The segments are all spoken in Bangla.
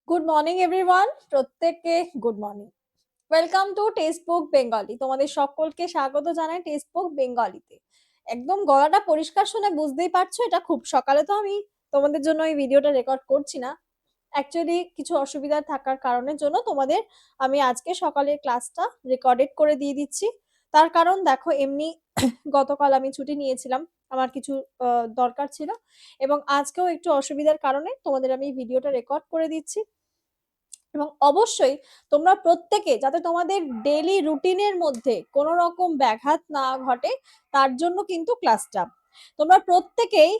গুড মর্নিং এভরিওয়ান, প্রত্যেককে good morning. Welcome to text book Bengali. তোমাদের সকলকে স্বাগত জানাই টেক্সট বুক বেঙ্গলিতে। একদম গলাটা পরিষ্কার শুনে বুঝতেই পারছো এটা খুব সকালে তো আমি তোমাদের জন্য এই ভিডিওটা রেকর্ড করছি না। অ্যাকচুয়ালি কিছু অসুবিধা থাকার কারণের জন্য তোমাদের আমি আজকে সকালের ক্লাসটা রেকর্ডেড করে দিয়ে দিচ্ছি। তার কারণ দেখো, এমনি গতকাল আমি ছুটি নিয়েছিলাম, আমার কিছু দরকার ছিল, এবং আজকেও একটু অসুবিধার কারণে তোমাদের আমি ভিডিওটা রেকর্ড করে দিচ্ছি। এবং অবশ্যই তোমরা প্রত্যেকে যাতে তোমাদের ডেইলি রুটিনের মধ্যে কোনো রকম ব্যাঘাত না ঘটে, তার জন্য কিন্তু ক্লাসটা তোমরা প্রত্যেকেই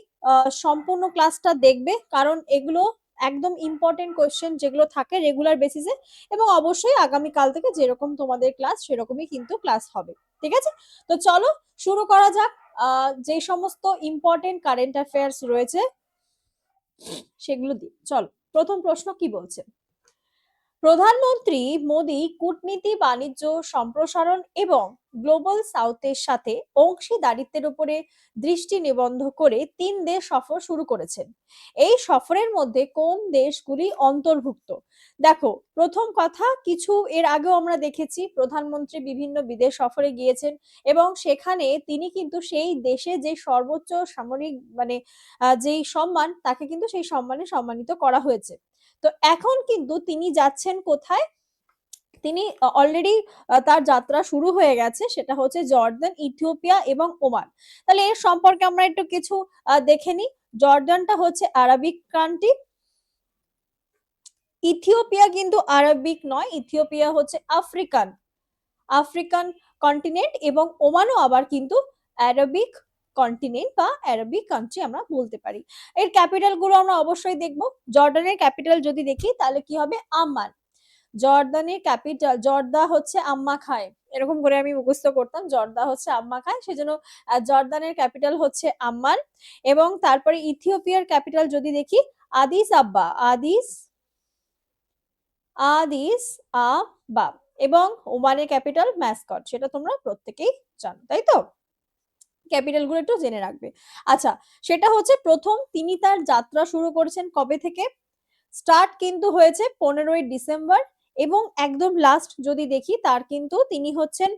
সম্পূর্ণ ক্লাসটা দেখবে, কারণ এগুলো একদম ইম্পর্টেন্ট কোয়েশ্চেন যেগুলো থাকে রেগুলার বেসিসে। এবং অবশ্যই আগামী কাল থেকে যেরকম তোমাদের ক্লাস সেরকমই কিন্তু ক্লাস হবে। ঠিক আছে, তো চলো শুরু করা যাক। যে সমস্ত ইম্পর্টেন্ট কারেন্ট অ্যাফেয়ার্স রয়েছে সেগুলো দিয়ে চলো। প্রথম প্রশ্ন কি বলছে? প্রধানমন্ত্রী মোদী কূটনীতি, বাণিজ্য সম্প্রসারণ এবং গ্লোবাল সাউথের সাথে অংশীদারিত্বের উপরে দৃষ্টি নিবদ্ধ করে 3 দেশ সফর শুরু করেছেন। এই সফরের মধ্যে কোন দেশগুলি অন্তর্ভুক্ত? দেখো, প্রথম কথা, কিছু এর আগেও আমরা দেখেছি প্রধানমন্ত্রী বিভিন্ন বিদেশ সফরে গিয়েছেন, এবং সেখানে তিনি কিন্তু সেই দেশে যে সর্বোচ্চ সামরিক যেই সম্মান, তাকে কিন্তু সেই সম্মানে সম্মানিত করা হয়েছে। তো এখন কিন্তু তিনি যাচ্ছেন কোথায়? তিনি অলরেডি তার যাত্রা শুরু হয়ে গেছে, সেটা হচ্ছে জর্দান, ইথিওপিয়া এবং ওমান। তাহলে এর সম্পর্কে আমরা একটু কিছু দেখে নিই। জর্দানটা হচ্ছে আরবিক কান্ট্রি, ইথিওপিয়া কিন্তু আরবিক নয়, ইথিওপিয়া হচ্ছে আফ্রিকান আফ্রিকান কন্টিনেন্ট, এবং ওমানও আবার কিন্তু আরবিক কন্টিনেন্ট বা আরবিক কান্ট্রি আমরা বলতে পারি। এর ক্যাপিটাল গুলো আমরা অবশ্যই দেখব। জর্ডানের ক্যাপিটাল যদি দেখি তাহলে কি হবে? আম্মান। জর্দানের ক্যাপিটাল, জর্দা হচ্ছে আম্মা খায়, এরকম করে আমি মুখস্থ করতাম, জর্দা হচ্ছে আম্মা খায়, সেজন্য জর্দানের ক্যাপিটাল হচ্ছে আম্মান। এবং তারপরে ইথিওপিয়ার ক্যাপিটাল যদি দেখি, আদিস আব্বা, আদিস আদিস আবা। এবং ওমানের ক্যাপিটাল ম্যাসকট, সেটা তোমরা প্রত্যেকেই জানো, তাই তো? ক্যাপিটাল গুলো একটু জেনে রাখবে। আচ্ছা, সেটা হচ্ছে প্রথম, তিনি তার যাত্রা শুরু করেছেন কবে থেকে? স্টার্ট কিন্তু হয়েছে 15ই ডিসেম্বর, এবং একদম লাস্ট যদি দেখি তার কিন্তু তিনি হচ্ছেন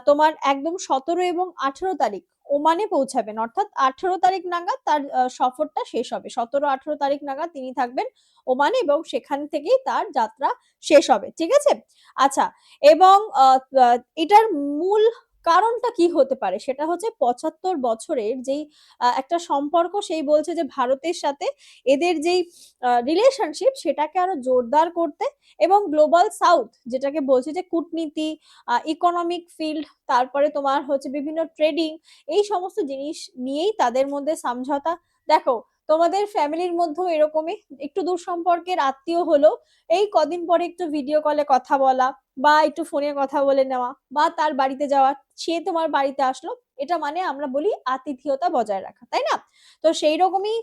তোমার একদম 17 এবং 18 তারিখ ওমানে পৌঁছাবেন, অর্থাৎ 18 তারিখ নাগাদ তার সফরটা শেষ হবে। 17-18 তারিখ নাগাদ তিনি থাকবেন ওমানে, এবং সেখান থেকেই তার যাত্রা শেষ হবে। ঠিক আছে, আচ্ছা। এবং এটার মূল কারণটা কি হতে পারে? সেটা হচ্ছে 75 বছরের যেই একটা সম্পর্ক, সেই বলছে যে ভারতের সাথে এদের যেই রিলেশনশিপ, সেটাকে আরো জোরদার করতে, এবং গ্লোবাল সাউথ যেটাকে বলছে যে কূটনীতি, ইকোনমিক ফিল্ড, তারপরে তোমার হচ্ছে বিভিন্ন ট্রেডিং, এই সমস্ত জিনিস নিয়েই তাদের মধ্যে সমঝোতা। দেখো, তোমাদের ফ্যামিলির মধ্যেও এরকমই একটু দূর সম্পর্কের আত্মীয় হলো, এই কদিন পরে একটু ভিডিও কলে কথা বলা, বা একটু ফোনে কথা বলে নেওয়া, বা তার বাড়িতে যাওয়া, সে তোমার বাড়িতে আসলো, এটা মানে আমরা বলি আতিথেয়তা বজায় রাখা, তাই না? তো সেই রকমই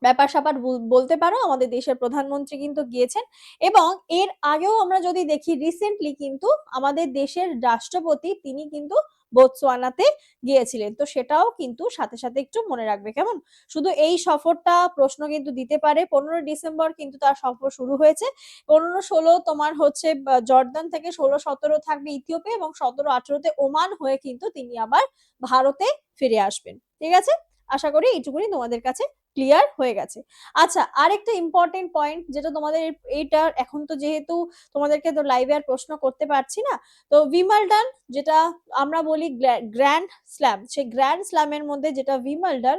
ব্যাপার স্যাপার বলতে পারো। আমাদের দেশের প্রধানমন্ত্রী কিন্তু গিয়েছেন, এবং এর আগেও আমরা যদি দেখি রিসেন্টলি কিন্তু আমাদের দেশের রাষ্ট্রপতি তিনি কিন্তু বোতসোয়ানাতে গিয়েছিলেন। তো সেটাও কিন্তু সাথে সাথে একটু মনে রাখবে, কেমন? শুধু এই সফরটা প্রশ্ন কিন্তু দিতে পারে। 15 ডিসেম্বর কিন্তু তার সফর শুরু হয়েছে। 15-16 তোমার হচ্ছে জর্দান থেকে, 16-17 থাকবে ইথিওপিয়া, এবং 17-18-তে ওমান হয়ে কিন্তু তিনি আবার ভারতে ফিরে আসবেন। ঠিক আছে, আশা করি এইটুকুনি তোমাদের কাছে ক্লিয়ার হয়ে গেছে। আচ্ছা, আরেকটা ইম্পর্টেন্ট পয়েন্ট যেটা তোমাদের, এইটা এখন তো যেহেতু তোমাদেরকে তো লাইভে আর প্রশ্ন করতে পারছি না, তো উইম্বলডন যেটা আমরা বলি গ্র্যান্ড স্ল্যাম, সেই গ্র্যান্ড স্ল্যামের মধ্যে যেটা উইম্বলডন,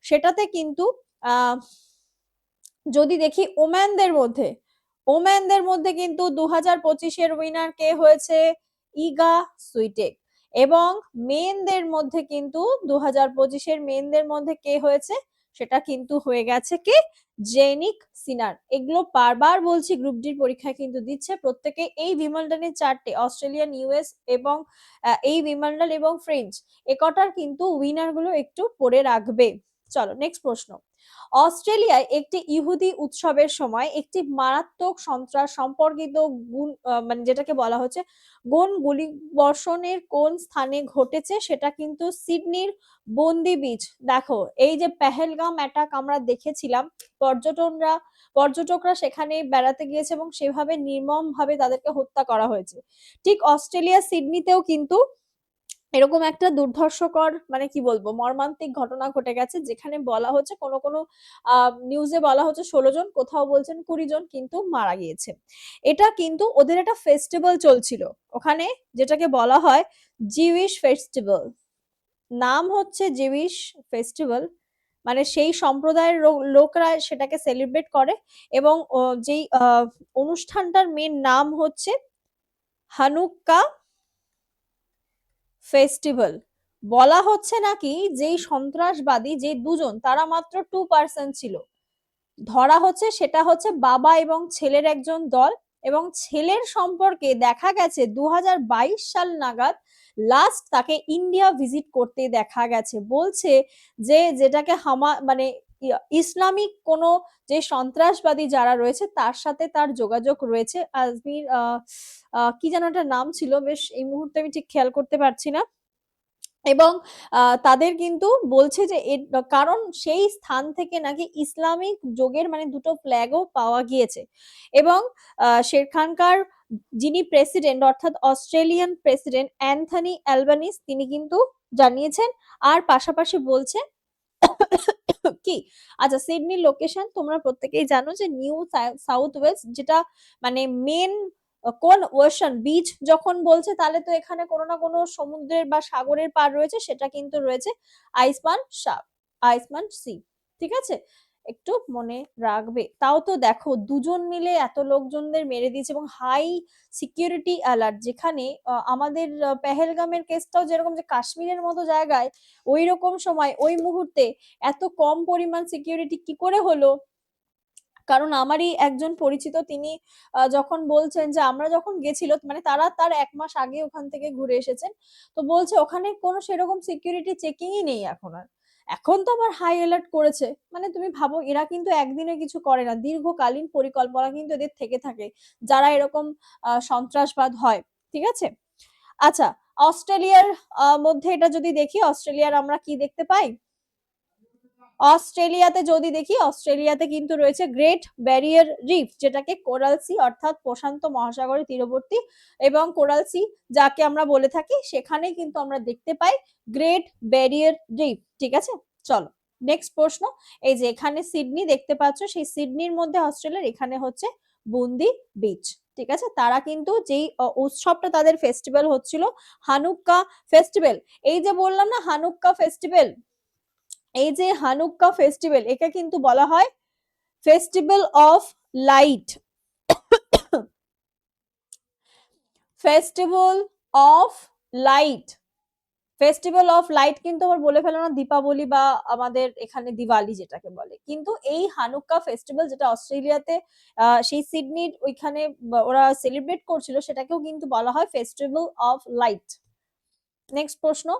সেটাতে কিন্তু আহ যদি দেখি ওম্যানদের মধ্যে কিন্তু 2025-এর উইনার কে হয়েছে? ইগা সুইটেক। এবং মেনদের মধ্যে কিন্তু 2025-এর মেনদের মধ্যে কে হয়েছে? সেটা কিন্তু হয়ে গেছে কে? জেনিক সিনার। এগুলো বারবার বলছি, গ্রুপ ডির পরীক্ষায় কিন্তু দিচ্ছে প্রত্যেকে। এই উইম্বলডনের 4টে, অস্ট্রেলিয়ান, ইউএস এবং এই উইম্বলডন এবং ফ্রেঞ্চ, একটার কিন্তু উইনার গুলো একটু পড়ে রাখবে। চলো নেক্সট প্রশ্ন। অস্ট্রেলিয়ায় একটি ইহুদি উৎসবের সময় একটি মারাত্মক সন্ত্রাস সম্পর্কিত মানে যেটাকে বলা হচ্ছে গুলি বর্ষণের কোন স্থানে ঘটেছে, সেটা কিন্তু সিডনির বন্দি বিচ। দেখো এই যে পেহেলগাম অ্যাটাক আমরা দেখেছিলাম, পর্যটকরা সেখানে বেড়াতে গিয়েছে এবং সেভাবে নির্মম ভাবে তাদেরকে হত্যা করা হয়েছে। ঠিক অস্ট্রেলিয়া সিডনিতেও কিন্তু এরকম একটা দুর্ধর্ষকর মানে কি বলবো মর্মান্তিক ঘটনা ঘটে গেছে, যেখানে বলা হচ্ছে কোনো কোনো নিউজে বলা হচ্ছে 16 জন, কোথাও বলছেন 20 জন কিন্তু মারা গিয়েছে। এটা কিন্তু ওদের একটা ফেস্টিভ্যাল চলছিল ওখানে, যেটাকে বলা হয় জিউইশ ফেস্টিভ্যাল। নাম হচ্ছে জিউইশ ফেস্টিভ্যাল, মানে সেই সম্প্রদায়ের লোকরা সেটাকে সেলিব্রেট করে। এবং যেই অনুষ্ঠানটার মেন নাম হচ্ছে হানুক্কা ফেস্টিভ্যাল। বলা হচ্ছে নাকি যেই সন্ত্রাসবাদী যে দুজন, তারা মাত্র 2% ছিল, ধরা হচ্ছে সেটা হচ্ছে বাবা এবং ছেলের একজন দল। এবং ছেলের সম্পর্কে দেখা গেছে 2022 সাল নাগাদ লাস্ট তাকে ইন্ডিয়া ভিজিট করতে দেখা গেছে। বলছে যে যেটাকে মানে ইসলামিক কোনো যে সন্ত্রাসবাদী যারা রয়েছে তার সাথে তার যোগাযোগ রয়েছে। আজমির কি যেন একটা নাম ছিল, বেশ এই মুহূর্তে আমি ঠিক খেয়াল করতে পারছি না। এবং তাদের কিন্তু বলছে যে কারণ সেই স্থান থেকে নাকি ইসলামিক যোগের মানে দুটো ফ্ল্যাগও পাওয়া গিয়েছে। এবং সেখানকার যিনি প্রেসিডেন্ট অর্থাৎ অস্ট্রেলিয়ান প্রেসিডেন্ট অ্যান্থনি অ্যালবানিস তিনি কিন্তু জানিয়েছেন। আর পাশাপাশি বলছে কি, আচ্ছা সিডনির লোকেশন তোমরা প্রত্যেকেই জানো যে নিউ সাউথ ওয়েলস, যেটা মানে মেন কোন ওয়েশন বিচ যখন বলছে তাহলে তো এখানে কোনো না কোনো সমুদ্রের বা সাগরের পার রয়েছে, সেটা কিন্তু রয়েছে আইসমান সি। ঠিক আছে, একটু মনে রাখবে। তাও তো দেখো দুজন মিলে এত লোকজনদের মেরে দিয়েছে এবং হাই সিকিউরিটি অ্যালার্ট, যেখানে আমাদের পেহেলগামের কেসটাও যেরকম যে কাশ্মীরের মতো জায়গায় ওই রকম সময় ওই মুহূর্তে এত কম পরিমাণ সিকিউরিটি কি করে হলো? কারণ আমারই একজন পরিচিত, তিনি যখন বলছেন যে আমরা যখন গেছিল মানে তার 1 মাস আগে ওখান থেকে ঘুরে এসেছেন, তো বলছে ওখানে কোনো সেরকম সিকিউরিটি চেকিংই নেই এখন আর। এখন তো আবার হাই অ্যালার্ট করেছে। মানে তুমি ভাবো এরা কিন্তু একদিনে কিছু করে না, দীর্ঘকালীন পরিকল্পনা কিন্তু এদের থেকে থাকে যারা এরকম সন্ত্রাসবাদ হয়। ঠিক আছে, আচ্ছা অস্ট্রেলিয়ার মধ্যে এটা যদি দেখি, অস্ট্রেলিয়ার আমরা কি দেখতে পাই? অস্ট্রেলিয়াতে যদি দেখি, অস্ট্রেলিয়াতে কিন্তু রয়েছে গ্রেট ব্যারিয়ার রিফ, যেটাকে কোরাল সি অর্থাৎ প্রশান্ত মহাসাগরের তীরবর্তী এবং কোরাল সি যাকে আমরা বলে থাকি, সেখানে কিন্তু আমরা দেখতে পাই গ্রেট ব্যারিয়ার রিফ। ঠিক আছে, চলো নেক্সট প্রশ্ন। এই যে এখানে সিডনি দেখতে পাচ্ছ, সেই সিডনির মধ্যে অস্ট্রেলিয়ার এখানে হচ্ছে বন্দি বিচ। ঠিক আছে, তারা কিন্তু যেই উৎসবটা তাদের ফেস্টিভ্যাল হচ্ছিল হানুক্কা ফেস্টিভ্যাল। এই যে বললাম না হানুক্কা ফেস্টিভ্যাল, এই যে হানুক্কা ফেস্টিভ্যাল একে কিন্তু বলা হয় festival of light. Festival of light, festival of light কিন্তু আবার বলে ফেলো না দীপাবলি বা আমাদের এখানে দিওয়ালি যেটাকে বলে। কিন্তু এই হানুক্কা ফেস্টিভ্যাল যেটা অস্ট্রেলিয়াতে সেই সিডনির ওইখানে ওরা সেলিব্রেট করছিল, সেটাকেও কিন্তু বলা হয় ফেস্টিভ্যাল অফ লাইট। নেক্সট প্রশ্ন,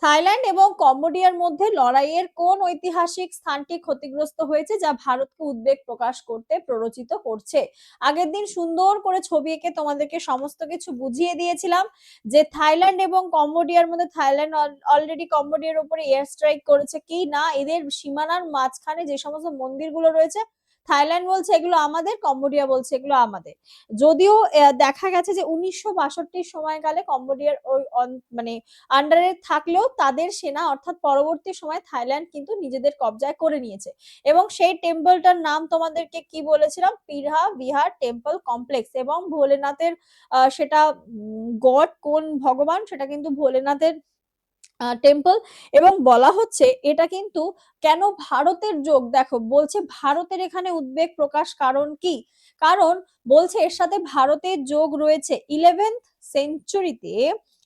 থাইল্যান্ড এবং কম্বোডিয়ার মধ্যে লড়াইয়ের কোন ঐতিহাসিক স্থানটি ক্ষতিগ্রস্ত হয়েছে যা ভারতকে উদ্বেগ প্রকাশ করতে প্ররোচিত করছে? আগের দিন সুন্দর করে ছবি এঁকে তোমাদেরকে সমস্ত কিছু বুঝিয়ে দিয়েছিলাম যে থাইল্যান্ড এবং কম্বোডিয়ার মধ্যে, থাইল্যান্ড অলরেডি কম্বোডিয়ার উপরে এয়ার স্ট্রাইক করেছে কি না, এদের সীমানার মাঝখানে যে সমস্ত মন্দিরগুলো রয়েছে থাইল্যান্ড বলছে এগুলো আমাদের, কম্বোডিয়া বলছে এগুলো আমাদের। যদিও দেখা গেছে যে 1962 সময়কালে কম্বোডিয়ার ওই মানে আন্ডারে থাকলেও তাদের সেনা অর্থাৎ পরবর্তী সময় থাইল্যান্ড কিন্তু নিজেদের কবজায় করে নিয়েছে। এবং সেই টেম্পলটার নাম তোমাদেরকে কি বলেছিলাম, পিরহা বিহার টেম্পল কমপ্লেক্স। এবং ভোলেনাথের সেটা গড কোন ভগবান, সেটা কিন্তু ভোলেনাথের টেম্পল। এবং বলা হচ্ছে এটা কিন্তু কেন ভারতের যোগ, দেখো বলছে ভারতের এখানে উদ্বেগ প্রকাশ, কারণ কি? কারণ বলছে এর সাথে ভারতের যোগ রয়েছে 11th সেঞ্চুরিতে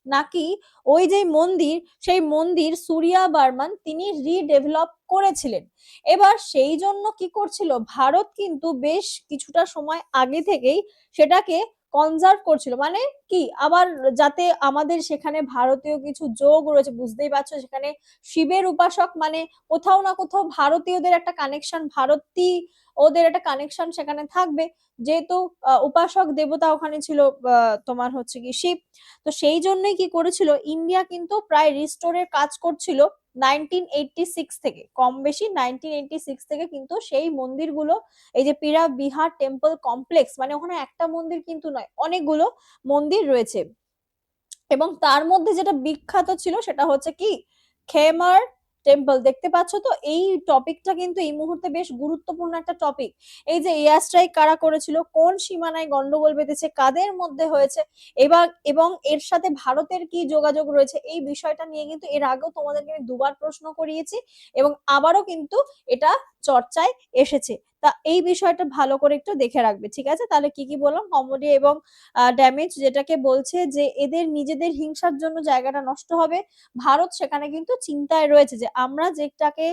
নাকি ওই যে মন্দির, সেই মন্দির সুরিয়া বর্মন তিনি রিডেভেলপ করেছিলেন। এবার সেই জন্য কি করছিল ভারত কিন্তু বেশ কিছুটা সময় আগে থেকেই সেটাকে কনজার্ভ করছিল, মানে কি আবার যাতে আমাদের সেখানে ভারতীয় কিছু যোগ রয়েছে, বুঝতেই পারছো সেখানে শিবের উপাসক মানে কোথাও না কোথাও ভারতীয়দের একটা কানেকশন, ভারতী ওদের একটা কানেকশন সেখানে থাকবে, যেহেতু উপাসক দেবতা ওখানে ছিল তোমার হচ্ছে কি শিব। তো সেই জন্যই কি করেছিল, ইন্ডিয়া কিন্তু প্রায় রিস্টোরের কাজ করছিল 1986 থেকে, কম বেশি 1986 থেকে কিন্তু সেই মন্দিরগুলো, এই যে পীরা বিহার টেম্পল কমপ্লেক্স, মানে ওখানে একটা মন্দির কিন্তু নয়, অনেকগুলো মন্দির রয়েছে। এবং তার মধ্যে যেটা বিখ্যাত ছিল সেটা হচ্ছে কি খেমার টেম্পল। দেখতে পাচ্ছ তো এই টপিকটা কিন্তু এই মুহূর্তে বেশ গুরুত্বপূর্ণ একটা টপিক। এই যে এয়ার স্ট্রাইক কারা করেছিল, কোন সীমানায় গন্ডগোল বেঁধেছে, কাদের মধ্যে হয়েছে, এবার এবং এর সাথে ভারতের কি যোগাযোগ রয়েছে, এই বিষয়টা নিয়ে কিন্তু এর আগেও তোমাদেরকে আমি দুবার প্রশ্ন করিয়েছি এবং আবারও কিন্তু এটা চর্চায় এসেছে। তা এই বিষয়টা ভালো করে একটু দেখে রাখবে, ঠিক আছে? তাহলে কি কি বললাম, কমোডি এবং ড্যামেজ, যেটাকে বলছে যে এদের নিজেদের হিংসার জন্য জায়গাটা নষ্ট হবে, ভারত সেখানে কিন্তু চিন্তায় রয়েছে যে আমরা যেটাকে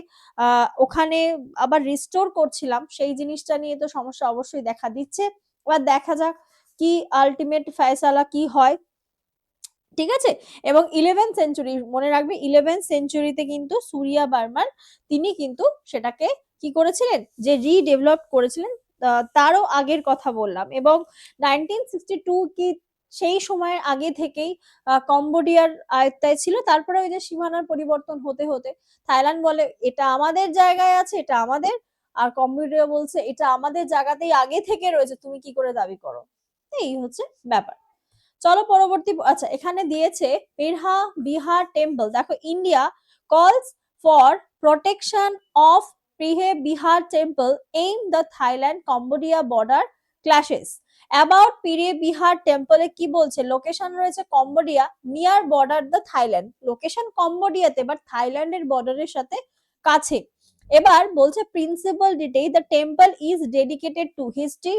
ওখানে আবার রিস্টোর করছিলাম সেই জিনিসটা নিয়ে তো সমস্যা অবশ্যই দেখা দিচ্ছে। এবার দেখা যাক কি আলটিমেট ফয়সালা কি হয়, ঠিক আছে? এবং 11 সেঞ্চুরি মনে রাখবে, 11 সেঞ্চুরিতে কিন্তু সুরিয়া বার্মান তিনি কিন্তু সেটাকে কি করেছিলেন, যে রিডেভেলপ করেছিলেন। তারও আগের কথা বললাম। এবং 1962 কি সেই সময়ের আগে থেকেই কম্বোডিয়ার আয়ত্তায় ছিল, তারপরে ওই যে সীমানার পরিবর্তন হতে হতে থাইল্যান্ড বলে এটা আমাদের জায়গায় আছে, এটা আমাদের, আর কম্বোডিয়া বলছে এটা আমাদের জায়গাতেই আগে থেকে রয়েছে, তুমি কি করে দাবি করো। এই হচ্ছে ব্যাপার। চলো পরবর্তী, আচ্ছা এখানে দিয়েছে পিরহা বিহার টেম্পল। দেখো, India calls for protection of Preah Vihear temple amid the Thailand Cambodia border clashes. About Preah Vihear টেম্পলে কি বলছে, লোকেশন রয়েছে Cambodia, near border the Thailand, location কম্বোডিয়াতে বাট থাইল্যান্ডের বর্ডারের সাথে কাছে। এবার বলছে principal detail, the temple is dedicated to history,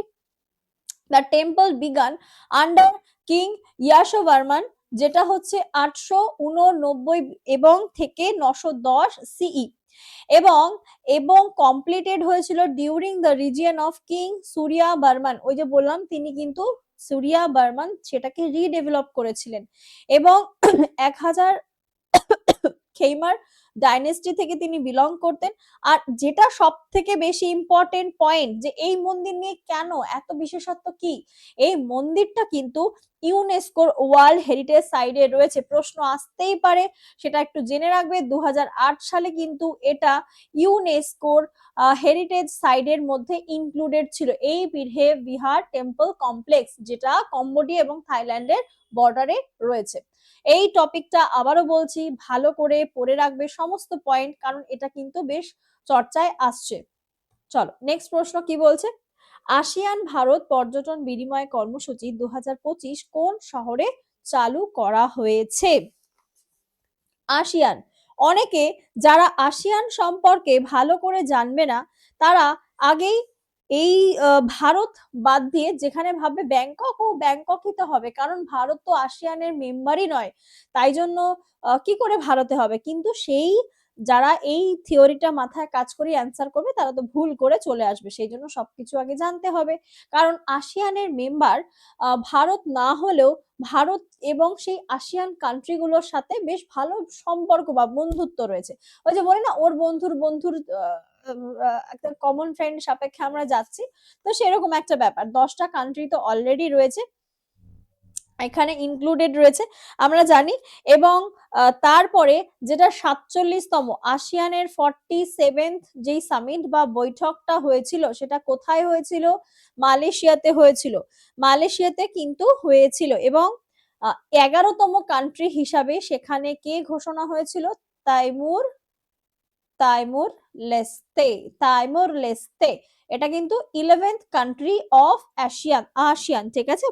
the temple began under king Yashovarman, যেটা হচ্ছে 889 এবং থেকে 910 সিই, এবং এবং কমপ্লিটেড হয়েছিল during the region of king Surya Barman. ওই যে বললাম তিনি কিন্তু সুরিয়া বর্মন সেটাকে রিডেভেলপ করেছিলেন। এবং 1000 খেইমার ডাইনেস্টি থেকে তিনি বিলং করতেন। আর যেটা সব থেকে বেশি ইম্পর্টেন্ট পয়েন্ট, যে এই মন্দির নিয়ে কেন এত বিশেষত্ব কি, এই মন্দিরটা কিন্তু ইউনেস্কোর ওয়ার্ল্ড হেরিটেজ সাইটে রয়েছে। প্রশ্ন আসতেই পারে, সেটা একটু জেনে রাখবে। 2008 সালে কিন্তু এটা ইউনেস্কোর হেরিটেজ সাইটের মধ্যে ইনক্লুডেড ছিল, এই পিরহে বিহার টেম্পল কমপ্লেক্স, যেটা কম্বোডিয়া এবং থাইল্যান্ডের বর্ডারে রয়েছে। এই টপিকটা আবারও বলছি, ভালো করে পড়ে রাখবে সমস্ত পয়েন্ট, কারণ এটা কিন্তু বেশ চর্চায় আসছে। চলো নেক্সট প্রশ্ন কি বলছে, আসিয়ান ভারত পর্যটন বিনিময় কর্মসূচি 2025 কোন শহরে চালু করা হয়েছে? আসিয়ান, অনেকে যারা আসিয়ান সম্পর্কে ভালো করে জানবে না, তারা আগেই এই ভারত বাদ দিয়ে যেখানে ভাববে ব্যাংকক, ও ব্যাংককই তো হবে, কারণ ভারত তো আসিয়ানের মেম্বারই নয়, তাই জন্য কি করে ভারতে হবে। কিন্তু সেই যারা এই থিওরিটা মাথায় কাজ করে অ্যান্সার করবে তারা তো ভুল করে চলে আসবে, সেই জন্য সবকিছু আগে জানতে হবে। কারণ আসিয়ানের মেম্বার ভারত না হলেও ভারত এবং সেই আসিয়ান কান্ট্রিগুলোর সাথে বেশ ভালো সম্পর্ক বা বন্ধুত্ব রয়েছে। ওই যে বলে না, ওর বন্ধুর বন্ধুর একটা কমন ফ্রেন্ড সাপেক্ষে আমরা যাচ্ছি, তো সেরকম একটা ব্যাপার। 10টা কান্ট্রি তো অলরেডি রয়েছে, এখানে ইনক্লুডেড রয়েছে আমরা জানি। এবং তারপরে যেটা 47তম আসিয়ানের 47th যেই সামিট বা বৈঠকটা হয়েছিল, সেটা কোথায় হয়েছিল? মালয়েশিয়াতে হয়েছিল, মালয়েশিয়াতে কিন্তু হয়েছিল। এবং 11তম কান্ট্রি হিসাবে সেখানে কে ঘোষণা হয়েছিল? তাইমুর তাইমুর লেস্তে, তাইমুর লেস্তে। এটা কিন্তু 11th কান্ট্রি অফ আসিয়ান, ঠিক আছে?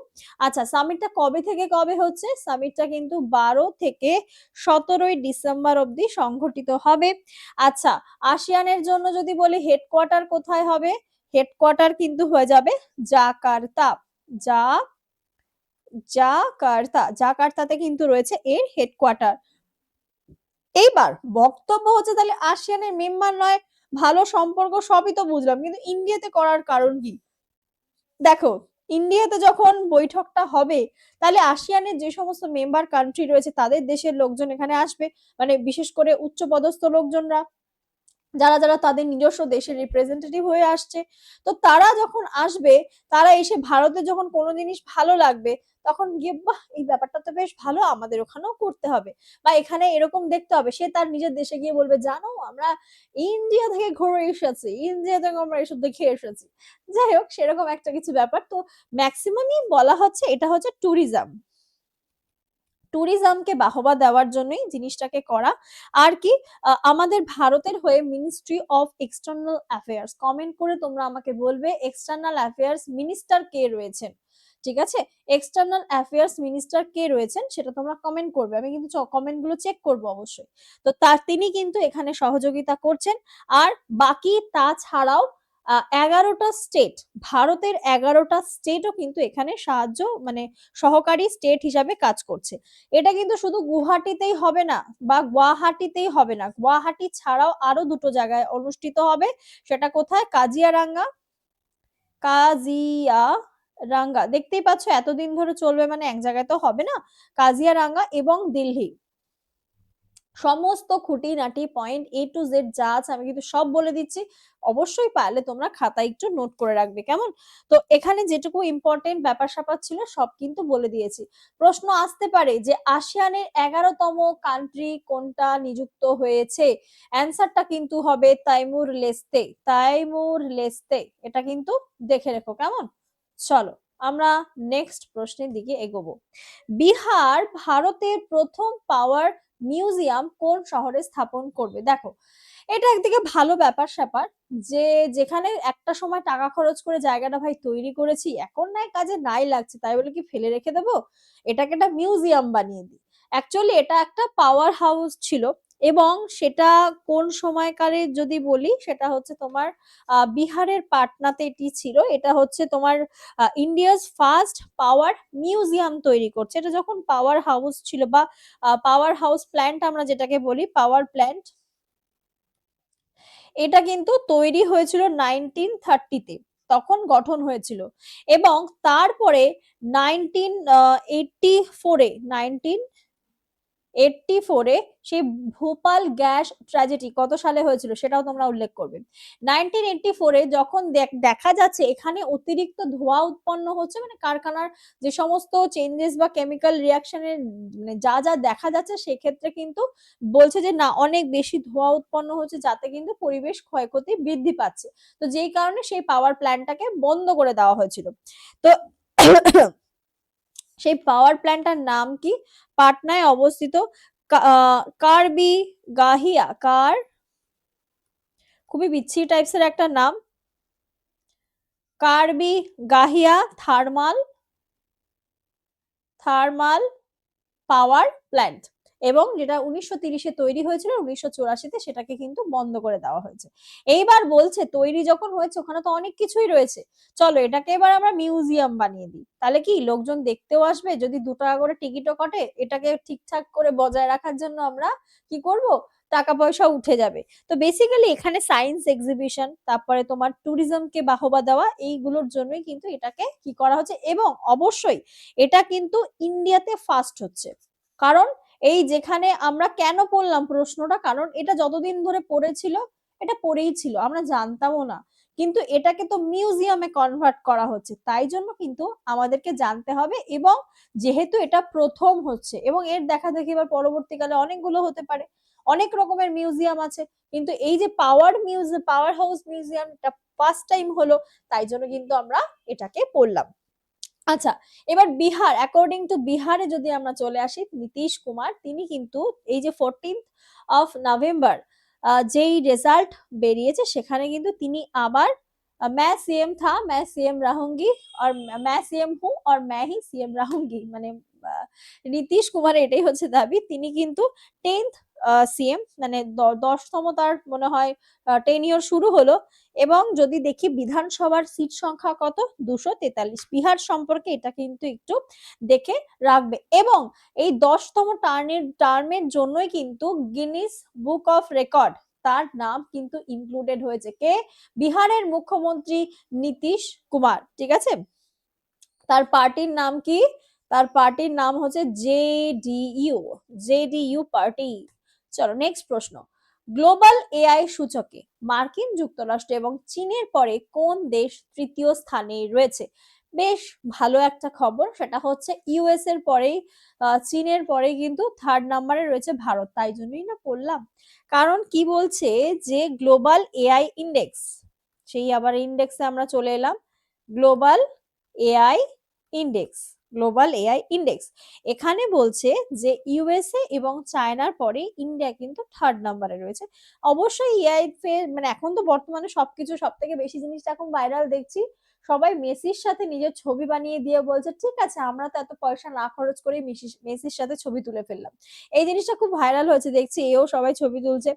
আচ্ছা, সামিটটা কবে থেকে কবে হচ্ছে? সামিটটা কিন্তু 12 থেকে 17 ডিসেম্বর অবধি সংঘটিত হবে। আচ্ছা, আসিয়ানের জন্য যদি বলি হেডকোয়ার্টার কোথায় হবে? হেডকোয়ার্টার কিন্তু হয়ে যাবে জাকার্তা, জাকার্তাতে কিন্তু রয়েছে এর হেডকোয়ার্টার। এইবার বক্তব্য হচ্ছে, তাহলে আসিয়ানের মেম্বার নয়, ভালো সম্পর্ক সবই তো বুঝলাম, কিন্তু ইন্ডিয়াতে করার কারণ কি? দেখো, ইন্ডিয়াতে যখন বৈঠকটা হবে তাহলে আসিয়ানের যে সমস্ত মেম্বার কান্ট্রি রয়েছে তাদের দেশের লোকজন এখানে আসবে, মানে বিশেষ করে উচ্চপদস্থ লোকজনরা, যারা যারা তাদের নিজস্ব দেশের রিপ্রেজেন্টেটিভ হয়ে আসছে। তো তারা যখন আসবে, তারা এসে ভারতে যখন কোনো জিনিস ভালো লাগবে, তখন গিয়ে বাহ এই ব্যাপারটা তো বেশ ভালো, আমাদের ওখানেও করতে হবে, বা এখানে এরকম দেখতে হবে, সে তার নিজের দেশে গিয়ে বলবে জানো আমরা ইন্ডিয়া থেকে ঘুরে এসেছি, ইন্ডিয়া থেকে আমরা এসব দেখে এসেছি। যাই হোক, সেরকম একটা কিছু ব্যাপার। তো ম্যাক্সিমামই বলা হচ্ছে এটা হচ্ছে ট্যুরিজম, ট্যুরিজমকে বাহবা দেওয়ার জন্যই জিনিসটাকে করা। আর কি আমাদের ভারতের হয়ে ministry of external affairs, comment করে তোমরা আমাকে বলবে এক্সটার্নাল অ্যাফেয়ার্স মিনিস্টার কে রয়েছেন, ঠিক আছে? এক্সটার্নাল অ্যাফেয়ার্স মিনিস্টার কে রয়েছেন সেটা তোমরা কমেন্ট করবে, আমি কিন্তু কমেন্ট গুলো চেক করবো অবশ্যই। তো তিনি কিন্তু এখানে সহযোগিতা করছেন। আর বাকি তাছাড়াও 11টা স্টেট, ভারতের 11টা স্টেটও কিন্তু এখানে সাহায্য, মানে সহকারী স্টেট হিসাবে কাজ করছে। এটা কিন্তু শুধু গুয়াহাটিতেই হবে না বা গুয়াহাটিতেই হবে না, গুয়াহাটি ছাড়াও আরো দুটো জায়গায় অনুষ্ঠিত হবে। সেটা কোথায়? কাজিয়ারাঙ্গা, কাজিয়ারাঙ্গা দেখতেই পাচ্ছ এতদিন ধরে চলবে, মানে এক জায়গায় তো হবে না। কাজিয়ারাঙ্গা এবং দিল্লি, সমস্ত খুঁটিনাটি পয়েন্ট A to Z যা আছে আমি কিন্তু সব বলে দিচ্ছি, অবশ্যই পারলে তোমরা খাতায় একটু নোট করে রাখবে, কেমন? তো এখানে যেটুকু ইম্পর্টেন্ট ব্যাপার স্যাপার ছিল সব কিন্তু বলে দিয়েছি। প্রশ্ন আসতে পারে যে আসিয়ানের 11তম কান্ট্রি কোনটা নিযুক্ত হয়েছে, অ্যান্সারটা কিন্তু হবে তাইমুর লেস্তে, তাইমুর লেস্তে, এটা কিন্তু দেখে রেখো, কেমন? চলো আমরা নেক্সট প্রশ্নের দিকে এগোবো। বিহার ভারতের প্রথম পাওয়ার মিউজিয়াম কোন শহরে স্থাপন করবে? দেখো, এটা একদিকে ভালো ব্যাপার স্যাপার, যে যেখানে একটা সময় টাকা খরচ করে জায়গাটা ভাই তৈরি করেছি, এখন নাই কাজে নাই লাগছে, তাই বলে কি ফেলে রেখে দেবো, এটাকে একটা মিউজিয়াম বানিয়ে দিই। অ্যাকচুয়ালি এটা একটা পাওয়ার হাউস ছিল, এবং সেটা কোন সময়কালে যদি বলি, সেটা হচ্ছে তোমার বিহারের পাটনাতে এটি ছিল। এটা হচ্ছে তোমার ইন্ডিয়াস ফার্স্ট পাওয়ার মিউজিয়াম তৈরি করছে। এটা যখন পাওয়ার হাউস ছিল, বা পাওয়ার হাউস প্ল্যান্ট আমরা যেটাকে বলি, পাওয়ার প্ল্যান্ট, এটা কিন্তু তৈরি হয়েছিল 1930-তে, তখন গঠন হয়েছিল। এবং তারপরে 1984-এ, 1984-এ সেই ভোপাল গ্যাস ট্র্যাজেডি কত সালে হয়েছিল সেটাও তোমরা উল্লেখ করবে। 1984-এ যখন দেখা যাচ্ছে এখানে অতিরিক্ত ধোঁয়া উৎপন্ন হচ্ছে, মানে কারখানার যে সমস্ত চেঞ্জেস বা কেমিক্যাল রিয়াকশনের মানে যা যা দেখা যাচ্ছে, সেক্ষেত্রে কিন্তু বলছে যে না অনেক বেশি ধোঁয়া উৎপন্ন হচ্ছে, যাতে কিন্তু পরিবেশ ক্ষয়ক্ষতি বৃদ্ধি পাচ্ছে। তো যেই কারণে সেই পাওয়ার প্ল্যান্টটাকে বন্ধ করে দেওয়া হয়েছিল। তো সেই পাওয়ার প্ল্যান্টটার নাম কি? পাটনায় অবস্থিত কারবি গাহিয়া, খুবই বিচ্ছিরি টাইপস এর একটা নাম, কারবি গাহিয়া থার্মাল থার্মাল পাওয়ার প্ল্যান্ট। এবং যেটা 1930-এ তৈরি হয়েছিল, 1984-তে সেটাকে কিন্তু বন্ধ করে দেওয়া হয়েছে। এইবার বলছে তৈরি যখন হয়েছে ওখানে তো অনেক কিছুই রয়েছে, চলো এটাকে এবার আমরা মিউজিয়াম বানিয়ে দিই, তাহলে কি লোকজন দেখতেও আসবে, যদি 2 টাকা করে টিকিটও কাটে, এটাকে ঠিকঠাক করে বজায় রাখার জন্য আমরা কি করব, টাকা পয়সা উঠে যাবে। তো বেসিক্যালি এখানে সায়েন্স এক্সিবিশন, তারপরে তোমার ট্যুরিজমকে বাহবা দেওয়া, এইগুলোর জন্যই কিন্তু এটাকে কি করা হচ্ছে। এবং অবশ্যই এটা কিন্তু ইন্ডিয়াতে ফার্স্ট হচ্ছে, কারণ এই যেখানে আমরা কেন পড়লাম প্রশ্নটা, কারণ এটা যতদিন ধরে পড়েছিল এটা পড়েই ছিল, আমরা জানতামও না, কিন্তু এটাকে তো মিউজিয়ামে কনভার্ট করা হচ্ছে, তাই জন্য কিন্তু আমাদেরকে জানতে হবে। এবং যেহেতু এটা প্রথম হচ্ছে, এবং এর দেখা দেখি এবার পরবর্তীকালে অনেকগুলো হতে পারে, অনেক রকমের মিউজিয়াম আছে, কিন্তু এই যে পাওয়ার হাউস মিউজিয়ামটা ফার্স্ট টাইম হলো, তাই জন্য কিন্তু আমরা এটাকে পড়লাম। আচ্ছা, এবার বিহার, অ্যাকর্ডিং টু বিহারে যদি আমরা চলে আসি, নীতিশ কুমার তিনি কিন্তু এই যে 14 নভেম্বর যেই রেজাল্ট বেরিয়েছে, সেখানে কিন্তু তিনি আবার मैं सीएम था मैं सीएम रहूंगी और मैं सीएम हूँ और मैं ही सीएम रहूंगी, মানে নীতিশ কুমার এটাই হচ্ছে দাবি। তিনি কিন্তু 10th সিএম, মানে 10তম তার মনে হয় টেনিওর শুরু হলো। এবং যদি দেখি বিধানসভার সিট সংখ্যা কত, 243। বিহার সম্পর্কে এটা কিন্তু একটু দেখে রাখবে। এবং এই 10তম টার্মের জন্যই কিন্তু গিনিস বুক অফ রেকর্ড তার নাম কিন্তু ইনক্লুডেড হয়েছে, কে? বিহারের মুখ্যমন্ত্রী নীতিশ কুমার, ঠিক আছে। তার পার্টির নাম কি? তার পার্টির নাম হচ্ছে জেডিইউ, জেডিইউ পার্টি। চলো নেক্সট প্রশ্ন। গ্লোবাল এআই সূচকে মার্কিন যুক্তরাষ্ট্র এবং চীনের পরে কোন দেশ তৃতীয় স্থানে রয়েছে? বেশ ভালো একটা খবর, সেটা হচ্ছে ইউএস এর পরেই চীনের পরে কিন্তু থার্ড নাম্বারে রয়েছে ভারত। তাই জন্যই না বললাম, কারণ কি বলছে যে গ্লোবাল এআই ইন্ডেক্স, সেই আবার ইন্ডেক্সে আমরা চলে এলাম, global AI index, global AI index, এখানে বলছে যে ইউএসএ এবং চায়নার পরে ইন্ডিয়া কিন্তু থার্ড নাম্বারে রয়েছে। অবশ্যই এআই মানে এখন তো বর্তমানে সবকিছু, সব থেকে বেশি জিনিসটা এখন ভাইরাল দেখছি, সবাই মেসির সাথে নিজের ছবি বানিয়ে দিয়ে বলছে ঠিক আছে আমরা তো এত পয়সা না খরচ করে মেসির সাথে ছবি তুলে ফেললাম। এই জিনিসটা খুব ভাইরাল হয়েছে দেখছি, এও সবাই ছবি তুলছে।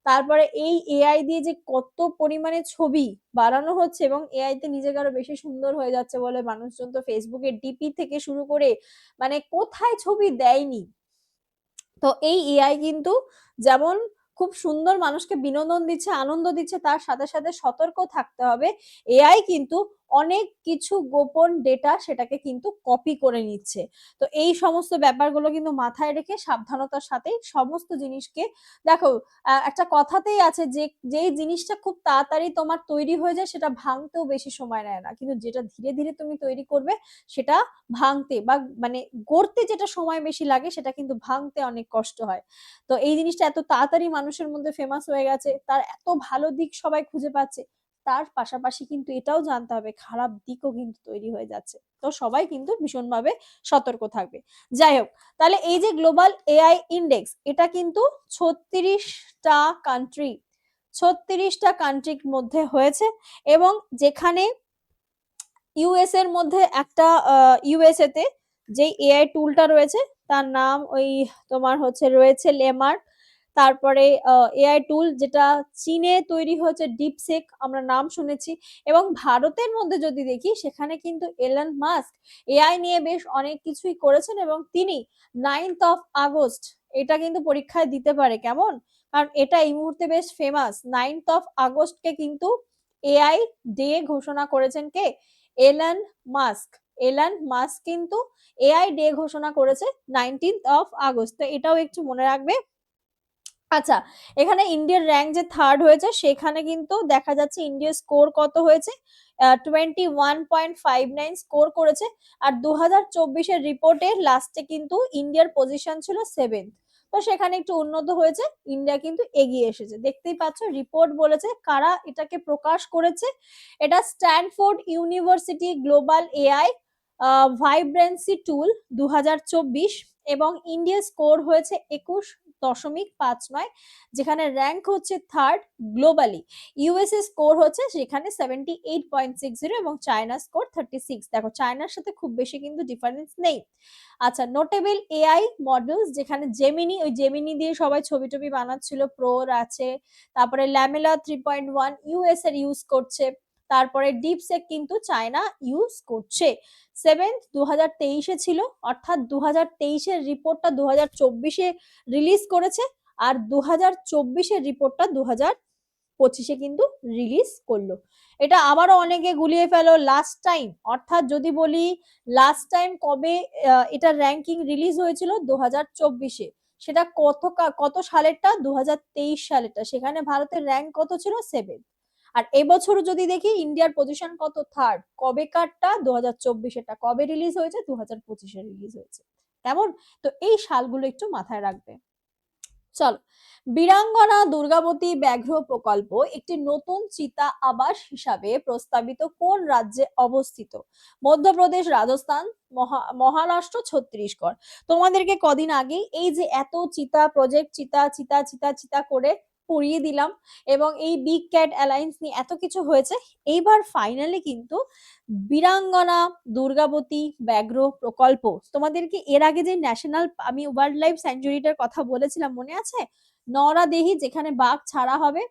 তারপরে এই এআই দিয়ে যে কত পরিমাণে ছবি বানানো হচ্ছে এবং এআই তে নিজেকে আরো বেশি সুন্দর হয়ে যাচ্ছে বলে মানুষজন তো ফেসবুকে ডিপি থেকে শুরু করে মানে কোথায় ছবি দেয়নি। তো এই এআই কিন্তু যেমন খুব সুন্দর মানুষকে বিনোদন দিচ্ছে, আনন্দ দিচ্ছে, তার সাথে সাথে সতর্ক থাকতে হবে, এআই কিন্তু অনেক কিছু গোপন ডেটা সেটাকে কিন্তু কপি করে নিচ্ছে। তো এই সমস্ত ব্যাপারগুলো কিন্তু মাথায় রেখে সাবধানতার সাথে সমস্ত জিনিসকে দেখো, একটা কথাতেই আছে যে যেই জিনিসটা খুব তাড়াতাড়ি তোমার তৈরি হয়ে যায় সেটা ভাঙতেও বেশি সময় নেয় না, কিন্তু যেটা ধীরে ধীরে তুমি তৈরি করবে সেটা ভাঙতে বা মানে গড়তে যেটা সময় বেশি লাগে সেটা কিন্তু ভাঙতে অনেক কষ্ট হয়। তো এই জিনিসটা এত তাড়াতাড়ি মানুষের মধ্যে ফেমাস হয়ে গেছে, তার এত ভালো দিক সবাই খুঁজে পাচ্ছে, তার পাশাপাশি কিন্তু এটাও জানতে হবে খারাপ দিকও কিন্তু তৈরি হয়ে যাচ্ছে। তো সবাই কিন্তু ভীষণভাবে সতর্ক থাকবে। যাই হোক, তাহলে এই যে গ্লোবাল এআই ইন্ডেক্স, এটা কিন্তু 36টা কান্ট্রি, 36টা কান্ট্রির মধ্যে হয়েছে, এবং যেখানে ইউএস এর মধ্যে একটা ইউএসএ তে যে এআই টুলটা রয়েছে তার নাম ওই তোমার হচ্ছে রয়েছে লেমার্ক। তারপরে এআই টুল যেটা চীনে তৈরি হয়েছে ডিপসেক, আমরা নাম শুনেছি। এবং ভারতের মধ্যে যদি দেখি সেখানে কিন্তু এলন মাস্ক এআই নিয়ে বেশ অনেক কিছুই করেছেন, এবং তিনি 9th অফ আগস্ট এটা কিন্তু পরীক্ষায় দিতে পারে, কেমন, কারণ এটা এই মুহূর্তে বেশ ফেমাস। 9th অফ আগস্টকে কিন্তু এআই ডে ঘোষণা করেছেন কে? Elon Musk. এলন মাস্ক কিন্তু এআই ডে ঘোষণা করেছে 19th অফ আগস্ট, তো এটাও একটু মনে রাখবে। আচ্ছা, এখানে ইন্ডিয়ার র্যাঙ্ক যে থার্ড হয়েছে সেখানে কিন্তু দেখা যাচ্ছে ইন্ডিয়ার স্কোর কত হয়েছে, 21.59 স্কোর করেছে। আর 2024-এর রিপোর্টে লাস্টে কিন্তু ইন্ডিয়ার পজিশন ছিল 7th, তো সেখানে একটু উন্নত হয়েছে, ইন্ডিয়া কিন্তু এগিয়ে এসেছে। দেখতেই পাচ্ছ রিপোর্ট বলেছে কারা এটাকে প্রকাশ করেছে, এটা স্ট্যানফোর্ড ইউনিভার্সিটি গ্লোবাল এআই ভাইব্রেন্সি টুল 2024, এবং ইন্ডিয়ার স্কোর হয়েছে 21.59, যেখানে র্যাঙ্ক হচ্ছে থার্ড গ্লোবালি। ইউএসএ স্কোর হচ্ছে সেখানে 78.60 এবং চায়না স্কোর 36। দেখো চায়নার সাথে খুব বেশি কিন্তু ডিফারেন্স নেই। আচ্ছা, নোটেবল এআই মডেলস, যেখানে জেমিনি, ওই জেমিনি দিয়ে সবাই ছবি টবি বানাচ্ছিল, প্রোর আছে, তারপরে ল্যামেলা 3.1 ইউএস এর ইউজ করছে, তারপরে ডিপসেক কিন্তু চায়না ইউজ করছে। 7th 2023-এ ছিল, অর্থাৎ 2023-এর রিপোর্টটা 2024-এ রিলিজ করেছে, আর 2024-এর রিপোর্টটা 2025-এ কিন্তু রিলিজ করলো। এটা আবারও অনেকে গুলিয়ে ফেলো লাস্ট টাইম, অর্থাৎ যদি বলি লাস্ট টাইম কবে এটা র্যাঙ্কিং রিলিজ হয়েছিল 2024-এ, সেটা কত সালেরটা, 2023 সালেরটা, সেখানে ভারতের র্যাঙ্ক কত ছিল, 7। আর এবছরও যদি দেখি ইন্ডিয়ার পজিশন কত, থার্ড। কবে কারটা, 2024-এরটা কবে রিলিজ হয়েছে, 2025-এ রিলিজ হয়েছে, কেমন। তো এই সালগুলো একটু মাথায় রাখবে। চলো, বীরাঙ্গনা দুর্গাবতী ব্যাঘ্র প্রকল্প একটি নতুন চিতা আবাস হিসাবে প্রস্তাবিত কোন রাজ্যে অবস্থিত? মধ্যপ্রদেশ, রাজস্থান, মহারাষ্ট্র, ছত্তিশগড়। তোমাদেরকে কদিন আগে এই যে এত চিতা প্রজেক্ট, চিতা চিতা চিতা চিতা করে পড়িয়ে দিলাম, এবং এই বিগ ক্যাট অ্যালায়েন্স নিয়ে এত কিছু হয়েছে, এইবার ফাইনালি কিন্তু বীরাঙ্গনা দুর্গাবতী ব্যাঘ্র প্রকল্প। তোমাদেরকে এর আগে যে ন্যাশনাল আমি ওয়াইল্ড লাইফ স্যাঞ্চুরিটার কথা বলেছিলাম মনে আছে, নওরাদেহি, যেখানে বাঘ ছাড়া হবে,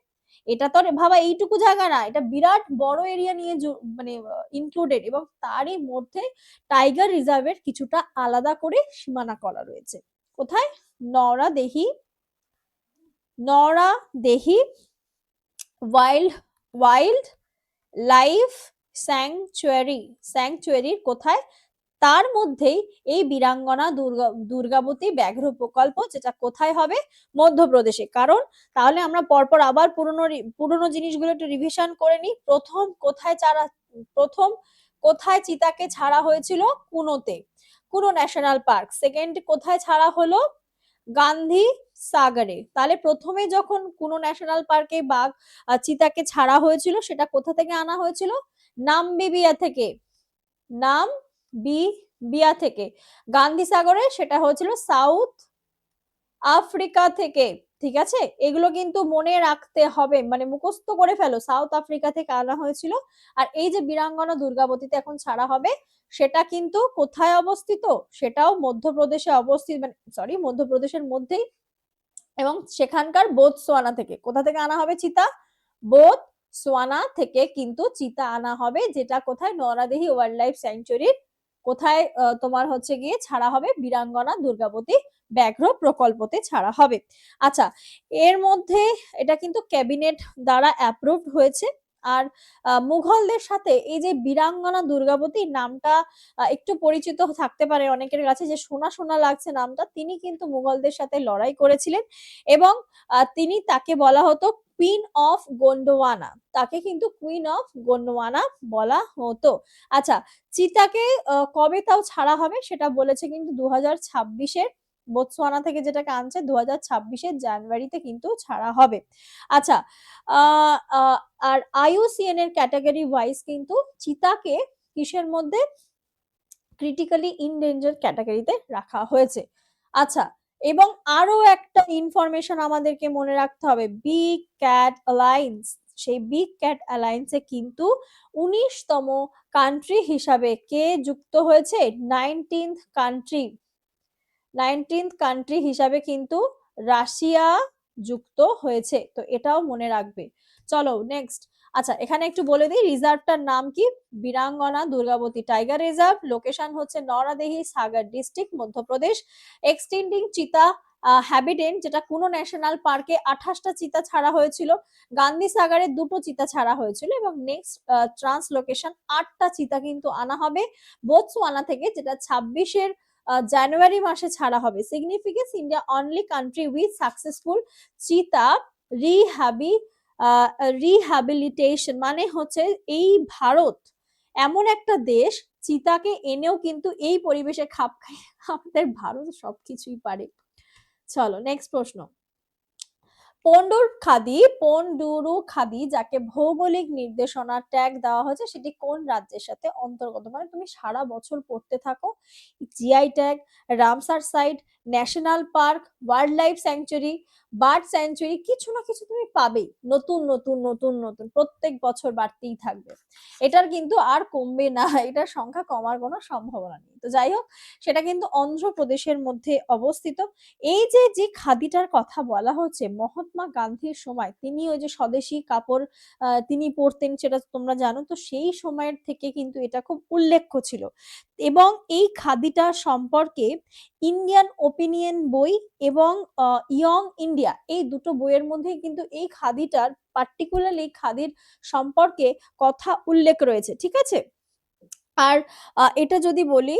এটা তো ভাবা এইটুকু জায়গা না, এটা বিরাট বড় এরিয়া নিয়ে মানে ইনক্লুডেড, এবং তারই মধ্যে টাইগার রিজার্ভের কিছুটা আলাদা করে সীমানা করা রয়েছে। কোথায়? নওরাদেহি, নওরাদেহি ওয়াইল্ড লাইফ স্যাংচুয়ারির কোথায়? তার মধ্যেই এই বীরাঙ্গনা দুর্গাবতী ব্যাঘ্র প্রকল্প, যেটা কোথায় হবে? মধ্যপ্রদেশে। কারণ তাহলে আমরা পরপর আবার পুরনো জিনিসগুলো একটু রিভিশন করে নিই। প্রথম কোথায় চিতাকে ছাড়া হয়েছিল? কুনোতে, কুনো ন্যাশনাল পার্ক। সেকেন্ড কোথায় ছাড়া হলো? গান্ধী সাগরে। তাহলে প্রথমে যখন কুনো ন্যাশনাল পার্কে চিতাকে ছাড়া হয়েছিল, সেটা কোথা থেকে আনা হয়েছিল? নামবিবিয়া থেকে। নামবিবিয়া থেকে। গান্ধী সাগরে সেটা হয়েছিল সাউথ আফ্রিকা থেকে। ঠিক আছে, এগুলো কিন্তু মনে রাখতে হবে, মানে মুখস্থ করে ফেলো। সাউথ আফ্রিকা থেকে আনা হয়েছিল। আর এই যে বীরাঙ্গনা দুর্গাবতীতে এখন ছাড়া হবে, সেটা কিন্তু কোথায় অবস্থিত? সেটাও মধ্যপ্রদেশে অবস্থিত, মানে সরি, মধ্যপ্রদেশের মধ্যেই, এবং সেখানকার বোতসোয়ানা থেকে। কোথা থেকে আনা হবে চিতা? বোতসোয়ানা থেকে কিন্তু চিতা আনা হবে, যেটা কোথায়? নরাদেহী ওয়াইল্ড লাইফ স্যাংচুয়ারির কোথায় তোমার হচ্ছে গিয়ে ছাড়া হবে? বীরাঙ্গনা দুর্গাবতী ব্যাঘ্র প্রকল্পতে ছাড়া হবে। আচ্ছা, এর মধ্যে এটা কিন্তু ক্যাবিনেট দ্বারা অ্যাপ্রুভড হয়েছে। আর মুঘলদের সাথে এই যে বীরাঙ্গনা দুর্গাবতী নামটা একটু পরিচিত থাকতে পারে অনেকের কাছে, যে শোনা শোনা লাগছে নামটা। তিনি কিন্তু মুঘলদের সাথে লড়াই করেছিলেন, এবং তাকে বলা হতো কুইন অফ গোন্ডওয়ানা। তাকে কিন্তু কুইন অফ গোন্ডওয়ানা বলা হতো। আচ্ছা, চিতাকে কবে তাও ছাড়া হবে সেটা বলেছে কিন্তু 2026-এর, বোতসোয়ানা থেকে যেটাকে আনছে 2026-এর জানুয়ারিতে কিন্তু ছাড়া হবে। আচ্ছা, আর IUCN এর ক্যাটাগরি ওয়াইজ কিন্তু চিতাকে কিসের মধ্যে? ক্রিটিক্যালি ইনডেঞ্জার্ড ক্যাটাগরিতে রাখা হয়েছে। আচ্ছা, এবং আরো একটা ইনফরমেশন আমাদেরকে মনে রাখতে হবে, বিগ ক্যাট অ্যালায়েন্স। সেই বিগ ক্যাট অ্যালায়েন্সে কিন্তু 19তম কান্ট্রি হিসাবে কে যুক্ত হয়েছে? 19th কান্ট্রি হিসাবে কিন্তু রাশিয়া যুক্ত হয়েছে। তো এটাও মনে রাখবে। চলো নেক্সট। আচ্ছা, এখানে একটু বলে দিই রিজার্ভটার নাম কি? বীরাঙ্গনা দুর্গাবতী টাইগার রিজার্ভ। লোকেশন হচ্ছে নরাদেহী, সাগর ডিস্ট্রিক্ট, মধ্যপ্রদেশ। এক্সটেন্ডিং চিতা হ্যাবিটেন্ট, যেটা কোনো ন্যাশনাল পার্কে 28টা চিতা ছাড়া হয়েছিল, গান্ধী সাগরে 2টো চিতা ছাড়া হয়েছিল, এবং নেক্সট ট্রান্সলোকেশন 8টা চিতা কিন্তু আনা হবে বোতসোয়ানা থেকে, যেটা 26-এর জানুয়ারি মাসে ছাড়া হবে। Significance, India only country with successful চিতা রিহ্যাবিলিটেশন, মানে হচ্ছে এই ভারত এমন একটা দেশ, চিতাকে এনেও কিন্তু এই পরিবেশে খাপ খায়। আমাদের ভারত সবকিছুই পারে। চলো নেক্সট প্রশ্ন। পন্ডুরু খাদি যাকে ভৌগোলিক নির্দেশনা ট্যাগ দেওয়া হয়েছে, সেটি কোন রাজ্যের সাথে অন্তর্গত? মানে তুমি সারা বছর পড়তে থাকো GI tag, Ramsar site, national park, wildlife sanctuary, bird sanctuary, কিছু না কিছু তুমি পাবেই। নতুন নতুন নতুন নতুন প্রত্যেক বছর বাড়তেই থাকবে। এটার কিন্তু আর কমবে না, এটার সংখ্যা কমার কোনো সম্ভাবনা নেই। তো যাই হোক, সেটা কিন্তু অন্ধ্রপ্রদেশের মধ্যে অবস্থিত। এই যে খাদিটার কথা বলা হচ্ছে, মহাত্মা গান্ধীর সময় তিনি ওই যে স্বদেশী কাপড় তিনি পরতেন, সেটা তোমরা জানো। তো সেই সময়ের থেকে কিন্তু এটা খুব উল্লেখ্য ছিল। এবং এই খাদিটা সম্পর্কে ইন্ডিয়ান ওপিনিয়ন বই এবং ইয়ং ইন্ডিয়া, এই দুটো বইয়ের মধ্যে কিন্তু এই খাদিটার পার্টিকুলারলি খাদির সম্পর্কে কথা উল্লেখ রয়েছে। ঠিক আছে, আর এটা যদি বলি,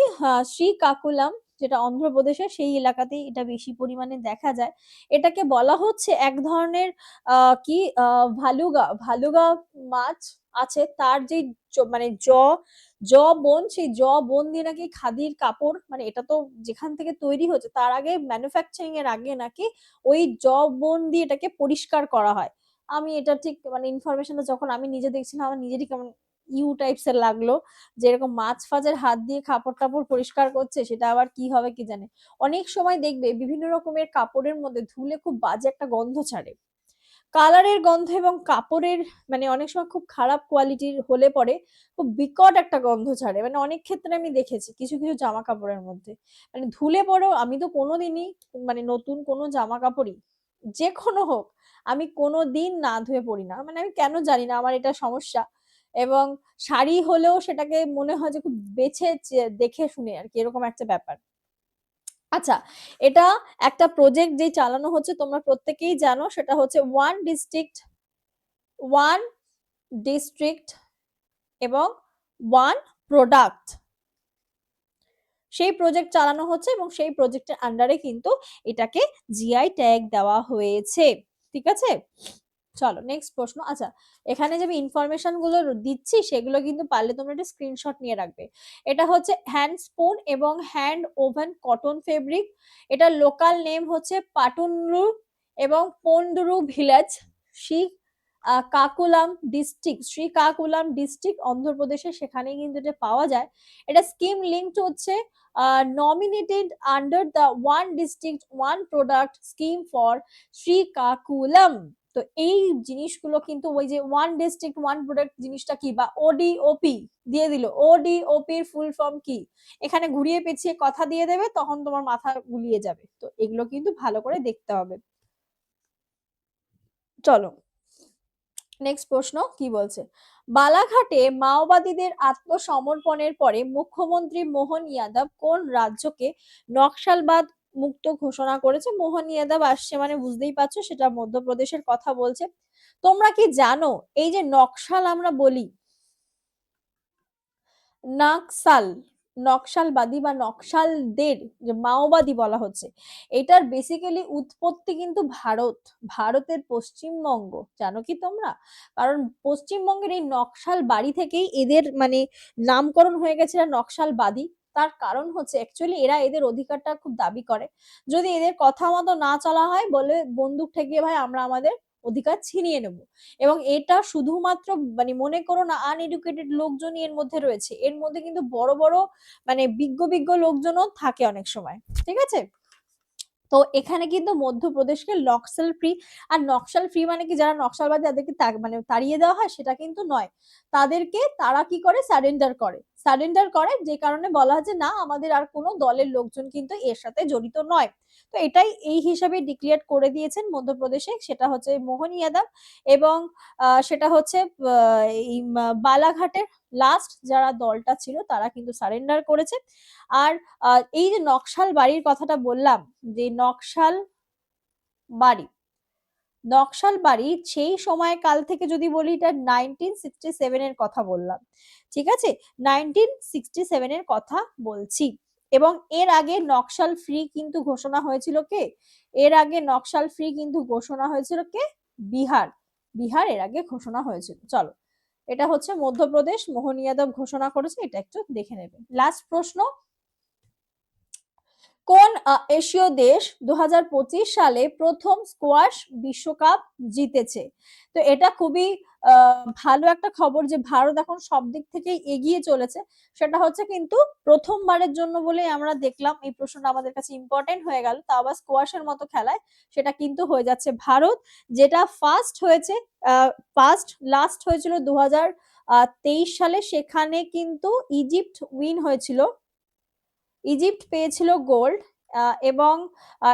শ্রীকাকুলাম যেটা অন্ধ্রপ্রদেশের, সেই এলাকাতেই এটা বেশি পরিমাণে দেখা যায়। এটাকে বলা হচ্ছে এক ধরনের কি ভালুগা মাছ আছে, তার যে মানে জ বোন, সেই জ বোন দিয়ে নাকি খাদির কাপড়, মানে এটা তো যেখান থেকে তৈরি হচ্ছে তার আগে ম্যানুফ্যাকচারিং এর আগে নাকি ওই জ বোন দিয়ে এটাকে পরিষ্কার করা হয়। আমি এটা ঠিক মানে ইনফরমেশনটা যখন আমি নিজে দেখছিলাম, আমার নিজেরই কেমন টাইপস এর লাগলো, যেরকম মাছ ফাজের হাত দিয়ে কাপড় টাপড় পরিষ্কার করছে, সেটা আবার কি হবে কি জানে। অনেক সময় দেখবে বিভিন্ন রকমের কাপড়ের মধ্যে ধুলে খুব বাজে একটা গন্ধ ছাড়ে, কালারের গন্ধ, এবং কাপড়ের মানে অনেক সময় খুব খারাপ কোয়ালিটির হলে পরে খুব বিকট একটা গন্ধ ছাড়ে। মানে অনেক ক্ষেত্রে আমি দেখেছি কিছু কিছু জামা কাপড়ের মধ্যে, মানে ধুলে পরেও আমি তো কোনোদিনই মানে নতুন কোনো জামা কাপড়ই যে কোনো হোক আমি কোনোদিন না ধুয়ে পরি না, মানে আমি কেন জানি না, আমার এটা সমস্যা। এবং শাড়ি হলেও সেটাকে মনে হয় যে খুব বেছে দেখে শুনে আর কি, এরকম একটা ব্যাপার। আচ্ছা, এটা একটা প্রজেক্ট যে চালানো হচ্ছে তোমরা প্রত্যেকেই জানো, সেটা হচ্ছে ওয়ান ডিস্ট্রিক্ট এবং ওয়ান প্রোডাক্ট, সেই প্রজেক্ট চালানো হচ্ছে এবং সেই প্রজেক্টের আন্ডারে কিন্তু এটাকে জিআই ট্যাগ দেওয়া হয়েছে। ঠিক আছে, চলো নেক্সট প্রশ্ন। আচ্ছা, এখানে যে আমি ইনফরমেশন গুলো দিচ্ছি সেগুলো কিন্তু পারলে তোমরা একটা স্ক্রিনশট নিয়ে রাখবে। এটা হচ্ছে হ্যান্ড স্পুন এবং হ্যান্ড ওভেন কটন ফেব্রিক। এটা লোকাল নেম হচ্ছে পাটুনরু এবং পন্ডুরু ভিলেজ, শ্রী কাকুলাম ডিস্ট্রিক্ট অন্ধ্রপ্রদেশে, সেখানে কিন্তু এটা পাওয়া যায়। এটা স্কিম লিঙ্কড হচ্ছে nominated under the one district one product scheme for Srikakulam. তো এই জিনিসগুলো কিন্তু ওই যে ওয়ান ডিস্ট্রিক্ট ওয়ান প্রোডাক্ট জিনিসটা কি, বা ওডিওপি দিয়ে দিল, ওডিওপি এর ফুল ফর্ম কি, এখানে ঘুরিয়ে পেঁচিয়ে কথা দিয়ে দেবে, তখন তোমার মাথা গুলিয়ে যাবে। তো এগুলো কিন্তু ভালো করে দেখতে হবে। চলো নেক্সট প্রশ্ন কি বলছে, বালাঘাটে মাওবাদীদের আত্মসমর্পণের পরে মুখ্যমন্ত্রী মোহন যাদব কোন রাজ্যকে নকশালবাদ মুক্ত ঘোষণা করেছে? মোহন যাদব আসছে মানে বুঝতেই পারছো সেটা মধ্যপ্রদেশের কথা বলছে। তোমরা কি জানো এই যে নকশাল আমরা বলি, নাকসাল, নকশালবাদী বা নকশালদের যে মাওবাদী বলা হচ্ছে, এটার বেসিক্যালি উৎপত্তি কিন্তু ভারতের পশ্চিমবঙ্গ, জানো কি তোমরা? কারণ পশ্চিমবঙ্গের এই নকশাল বাড়ি থেকেই এদের মানে নামকরণ হয়ে গেছে নকশালবাদী। তার কারণ হচ্ছে অ্যাকচুয়ালি এরা এদের অধিকারটা খুব দাবি করে, যদি এদের কথা মতো না চলা হয় বলে বন্দুক ঠেকিয়ে ভাই আমরা আমাদের অধিকার ছিনিয়ে নেব। এবং এটা শুধুমাত্র মানে মনে করো না আনএডুকেটেড লোকজনই এর মধ্যে রয়েছে, এর মধ্যে কিন্তু বড় বড় মানে বিজ্ঞ বিজ্ঞ লোকজনও থাকে অনেক সময়। ঠিক আছে, তো এখানে কিন্তু মধ্যপ্রদেশকে নকশাল ফ্রি, আর নকশাল ফ্রি মানে কি যারা নকশালবাদী তাদেরকে মানে তাড়িয়ে দেওয়া হয় সেটা কিন্তু নয়, তাদেরকে তারা কি করে সারেন্ডার করে যে কারণে বলা হয় যে না আমাদের আর কোনো দলের লোকজন কিন্তু এর সাথে জড়িত নয়। তো এটাই এই হিসাবে ডিক্লেয়ার করে দিয়েছেন মধ্যপ্রদেশে, সেটা হচ্ছে মোহন যাদব। এবং সেটা হচ্ছে এই বালাঘাটের লাস্ট যারা দলটা ছিল তারা কিন্তু সারেন্ডার করেছে। আর এই যে নকশাল বাড়ির কথাটা বললাম, যে বাড়ি নকশাল বাড়ি সেই সময় কাল থেকে যদি বলি এটা 1967 এর কথা বললাম। ঠিক আছে, 1967 এর কথা বলছি। এবং এর আগে নকশাল ফ্রি কিন্তু ঘোষণা হয়েছিল কে, এর আগে নকশাল ফ্রি কিন্তু ঘোষণা হয়েছিল কে, বিহার। বিহার এর আগে ঘোষণা হয়েছিল। চলো, এটা হচ্ছে মধ্যপ্রদেশ মোহন যাদব ঘোষণা করেছে, এটা একটু দেখে নেবে। লাস্ট প্রশ্ন, কোন এশীয় দেশ 2025 সালে প্রথম স্কোয়াশ বিশ্বকাপ জিতেছে? তো এটা খুবই ভালো একটা খবর যে ভারত এখন সব দিক থেকে এগিয়ে চলেছে। সেটা হচ্ছে কিন্তু প্রথমবারের জন্য বলে আমরা দেখলাম, এই প্রশ্নটা আমাদের কাছে ইম্পর্টেন্ট হয়ে গেল, তা আবার স্কোয়াশের মতো খেলায় সেটা কিন্তু হয়ে যাচ্ছে ভারত। যেটা ফার্স্ট হয়েছে, লাস্ট হয়েছিল 2023 সালে, সেখানে কিন্তু ইজিপ্ট উইন হয়েছিল, ইজিপ্ট পেয়েছিল গোল্ড। এবং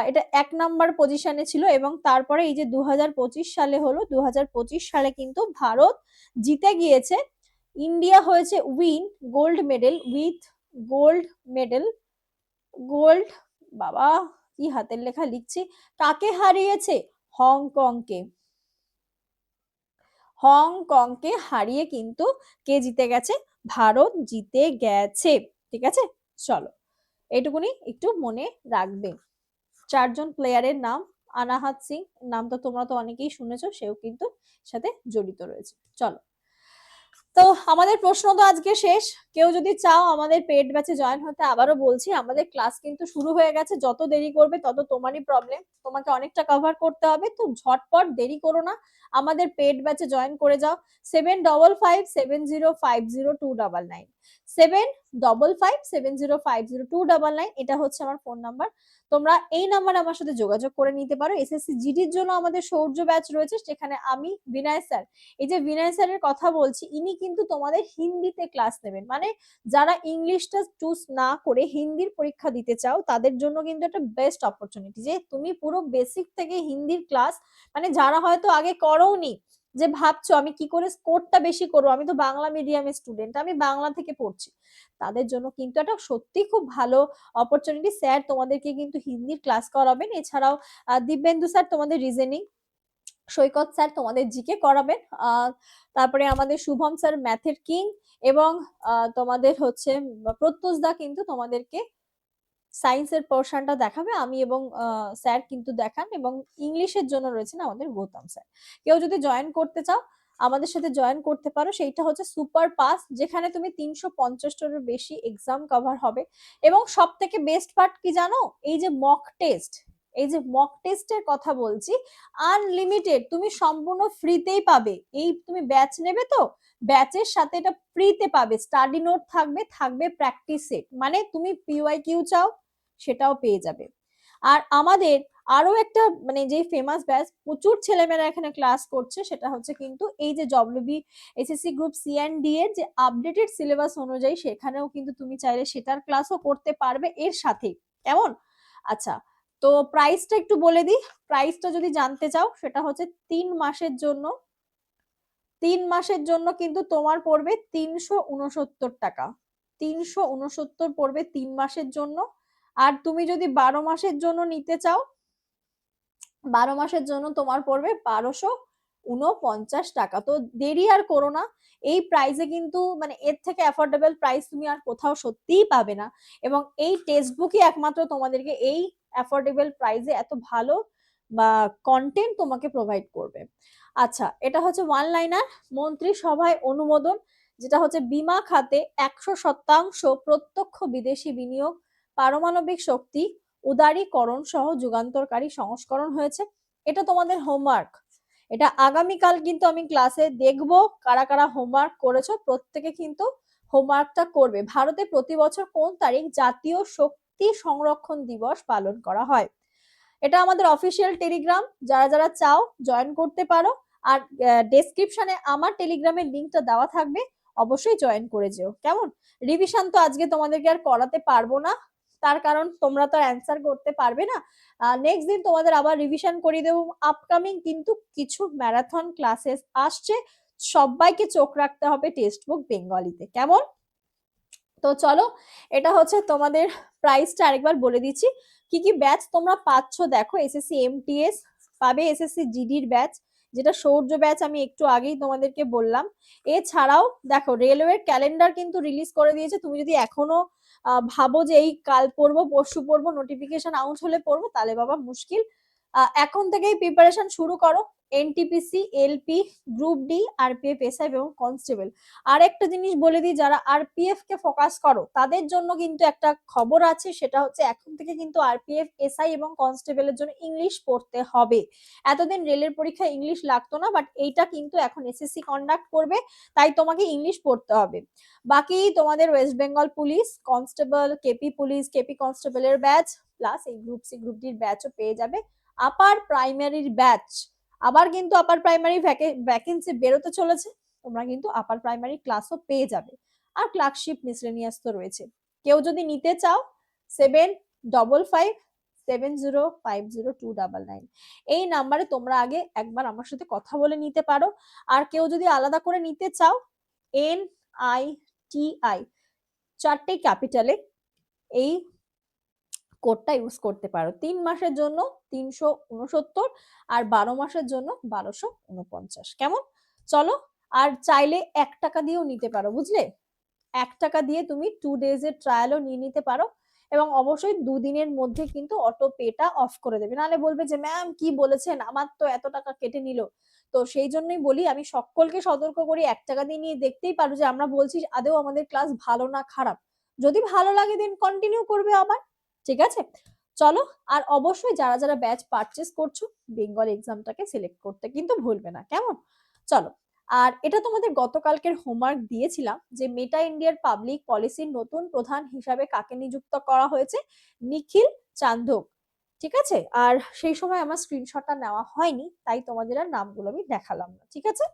এটা 1 নম্বর পজিশনে ছিল। এবং তারপরে এই যে 2025 সালে হলো, 2025 সালে কিন্তু ভারত জিতে গিয়েছে, ইন্ডিয়া হয়েছে উইন গোল্ড মেডেল গোল্ড। বাবা কি হাতের লেখা লিখছি, কাকে হারিয়েছে? হংকংকে, হংকংকে হারিয়ে কিন্তু কে জিতে গেছে? ভারত জিতে গেছে। ঠিক আছে, চলো এইটুকুনি একটু মনে রাখবে। 4 জন প্লেয়ারের নাম, আনাহাত সিং নাম তো তোমরা তো অনেকেই শুনেছো, সেও কিন্তু সাথে জড়িত রয়েছে। চলো, তো আমাদের প্রশ্ন তো আজকে শেষ। কেউ যদি চাও আমাদের পেড ব্যাচে জয়েন হতে, আবারও বলছি আমাদের ক্লাস কিন্তু শুরু হয়ে গেছে, যত দেরি করবে তত তোমারই প্রবলেম, তোমাকে অনেকটা কভার করতে হবে, তো ঝটপট দেরি করো না, আমাদের পেড ব্যাচে জয়েন করে যাও। 7557050299, 7557050299, এটা হচ্ছে আমার ফোন নাম্বার। তোমরা এই নাম্বারে আমার সাথে যোগাযোগ করে নিতে পারো। এসএসসি জিডির জন্য আমাদের সৌর্য ব্যাচ রয়েছে, সেখানে আমি বিনয় স্যার, এই যে বিনয় স্যারের কথা বলছি, ইনি কিন্তু তোমাদের হিন্দিতে ক্লাস নেবেন, মানে যারা ইংলিশটা চুজ না করে হিন্দির পরীক্ষা দিতে চাও তাদের জন্য কিন্তু একটা বেস্ট অপরচুনিটি, যে তুমি পুরো বেসিক থেকে হিন্দির ক্লাস, মানে যারা হয়তো আগে করোনি, যে ভাবছো আমি কি করে স্কোরটা বেশি করবো, আমি তো বাংলা মিডিয়ামের স্টুডেন্ট, আমি বাংলা থেকে পড়ছি, তাদের জন্য কিন্তু একটা সত্যি খুব ভালো অপরচুনিটি। স্যার তোমাদেরকে কিন্তু হিন্দির ক্লাস করাবেন। এছাড়াও দিব্যেন্দু স্যার তোমাদের রিজনিং, সৈকত স্যার তোমাদের জিকে করাবেন, তারপরে আমাদের শুভম স্যার ম্যাথের কিং, এবং তোমাদের হচ্ছে প্রত্যুষ দা কিন্তু তোমাদেরকে সায়েন্সের পোর্শনটা দেখাবে, আমি এবং স্যার কিন্তু দেখান, এবং ইংলিশের জন্য রয়েছেন আমাদের গৌতম স্যার। কেউ যদি জয়েন করতে চাও আমাদের সাথে জয়েন করতে পারো, সেইটা হচ্ছে সুপার পাস, যেখানে তুমি 350টারও বেশি এক্সাম কভার হবে। এবং সব থেকে বেস্ট পার্ট কি জানো, এই যে মক টেস্ট, এই যে মক টেস্টের কথা বলছি, আনলিমিটেড, তুমি সম্পূর্ণ ফ্রিতেই পাবে। এই তুমি ব্যাচ নেবে তো, ব্যাচের সাথে এটা ফ্রিতে পাবে, স্টাডি নোট থাকবে, থাকবে প্র্যাকটিস সেট, মানে তুমি পিওয়াইকিউ চাও সেটাও পেয়ে যাবে। আর আমাদের আরো একটা মানে যে ফেমাস ব্যাচ, প্রচুর ছেলেমেয়েরা এখানে ক্লাস করছে, সেটা হচ্ছে কিন্তু এই যে WB SSC group C and D এর যে আপডেটেড সিলেবাস অনুযায়ী, সেখানেও কিন্তু তুমি চাইলে সেটার ক্লাসও করতে পারবে এর সাথে। কেমন? আচ্ছা, তো প্রাইসটা একটু বলে দিই। প্রাইসটা যদি জানতে চাও, সেটা হচ্ছে 3 মাসের জন্য, 3 মাসের জন্য কিন্তু তোমার পড়বে 369 টাকা। 369 পড়বে 3 মাসের জন্য। আর তুমি যদি 12 মাসের জন্য নিতে চাও, 12 মাসের জন্য তোমার পড়বে 1249 টাকা। তো দেরি আর করো না, এই প্রাইসে কিন্তু মানে এর থেকে অ্যাফোর্ডেবল প্রাইস তুমি আর কোথাও সত্যিই পাবে না। এবং এই টেক্সট বুকই একমাত্র তোমাদেরকে এই অ্যাফোর্ডেবল প্রাইসে এত ভালো বা কন্টেন্ট তোমাকে প্রোভাইড করবে। আচ্ছা, এটা হচ্ছে ওয়ান লাইনার, মন্ত্রিসভায় অনুমোদন, যেটা হচ্ছে বিমা খাতে 100% প্রত্যক্ষ বিদেশি বিনিয়োগ, পারমাণবিক শক্তি উদারীকরণ সহ যুগান্তরকারী সংস্করণ হয়েছে। এটা তোমাদের হোমওয়ার্ক, এটা আগামীকাল কিন্তু আমি ক্লাসে দেখবো কারা কারা হোমওয়ার্ক করেছো, প্রত্যেকে কিন্তু হোমওয়ার্কটা করবে। ভারতে প্রতি বছর কোন তারিখ জাতীয় শক্তি সংরক্ষণ দিবস পালন করা হয়? এটা আমাদের অফিসিয়াল টেলিগ্রাম, যারা যারা চাও জয়েন করতে পারো। আর ডেসক্রিপশনে আমার টেলিগ্রামের লিংকটা দেওয়া থাকবে, অবশ্যই জয়েন করে যেও। কেমন? রিভিশন তো আজকে তোমাদেরকে আর করাতে পারবো না, তার কারণ তোমরা তো অ্যান্সার করতে পারবে না। নেক্সট দিন তোমাদের আবার রিভিশন করিয়ে দেবো। আপকামিং কিন্তু কিছু ম্যারাথন ক্লাসেস আসছে, সবাইকে চোখ রাখতে হবে টেক্সট বুক বেঙ্গলিতে। কেমন? তো চলো, এটা হচ্ছে তোমাদের প্রাইসটা আরেকবার বলে দিচ্ছি। কি কি ব্যাচ তোমরা পাচ্ছ দেখো, এসএসসি এমটিএস পাবে, এসএসসি জিডির ব্যাচ, যেটা সৌর্য ব্যাচ আমি একটু আগেই তোমাদেরকে বললাম। এছাড়াও দেখো রেলওয়ের ক্যালেন্ডার কিন্তু রিলিজ করে দিয়েছে, তুমি যদি এখনো ভাবো যে এই কাল পড়বো পরশু পড়বো, নোটিফিকেশন আউট হলে পড়বো, তাহলে বাবা মুশকিল। এখন থেকেই প্রিপারেশন শুরু করো। NTPC, LP, group D, RPF, SI এবং কনস্টেবল। আর একটা জিনিস বলে দিই, যারা আরপিএফ কে ফোকাস করো তাদের জন্য কিন্তু একটা খবর আছে, সেটা হচ্ছে এখন থেকে কিন্তু আরপিএফ, এসআই এবং কনস্টেবলের জন্য ইংলিশ পড়তে হবে। এতদিন রেলের পরীক্ষায় ইংলিশ লাগতো না, বাট এইটা কিন্তু এখন এসএসসি কন্ডাক্ট করবে, তাই তোমাকে ইংলিশ পড়তে হবে। বাকি তোমাদের West Bengal police constable, KP police, KP কনস্টেবলের ব্যাচ, প্লাস এই গ্রুপ সি গ্রুপ ডির ব্যাচও পেয়ে যাবে। আপার প্রাইমারির ব্যাচ, আবার কিন্তু আপার প্রাইমারি ভ্যাকেন্সি বেরোতে চলেছে, তোমরা কিন্তু আপার প্রাইমারি ক্লাসও পেয়ে যাবে। আর ক্লার্কশিপ মিসলেনিয়াস তো রয়েছে। কেউ যদি নিতে চাও 755570502999 এই নাম্বারে তোমরা আগে একবার আমার সাথে কথা বলে নিতে পারো। আর কেউ যদি আলাদা করে নিতে চাও, NITI 4টে ক্যাপিটালে এই কোডটা ইউজ করতে পারো। 3 মাসের জন্য 369 আর 12 মাসের জন্য 1249। কেমন? চলো, আর চাইলে 1 টাকা দিয়েও নিতে পারো, বুঝলে? 1 টাকা দিয়ে তুমি 2 days এর ট্রায়ালও নিয়ে নিতে পারো, এবং অবশ্যই 2 দিনের মধ্যে কিন্তু অটো পেটা অফ করে দেবে, নাহলে বলবে যে ম্যাম কি বলেছেন, আমার তো এত টাকা কেটে নিল। তো সেই জন্যই বলি, আমি সকলকে সতর্ক করি 1 টাকা দিয়ে নিয়ে দেখতেই পারো যে আমরা বলছি আদৌ আমাদের ক্লাস ভালো না খারাপ। যদি ভালো লাগে দেন কন্টিনিউ করবে আবার, ঠিক আছে? চলো, আর অবশ্যই যারা যারা ব্যাচ পারচেস করছো বেঙ্গল এক্সামটাকে সিলেক্ট করতে কিন্তু ভুলবে না। কেমন? চলো, আর এটা তোমাদের গতকালকের হোমওয়ার্ক দিয়েছিলাম যে মেটা ইন্ডিয়ার পাবলিক পলিসির নতুন প্রধান হিসাবে কাকে নিযুক্ত করা হয়েছে, নিখিল চান্ধক। ঠিক আছে? আর সেই সময় আমার স্ক্রিনশটটা নেওয়া হয়নি, তাই তোমাদের আর নামগুলো আমি দেখালাম না। ঠিক আছে?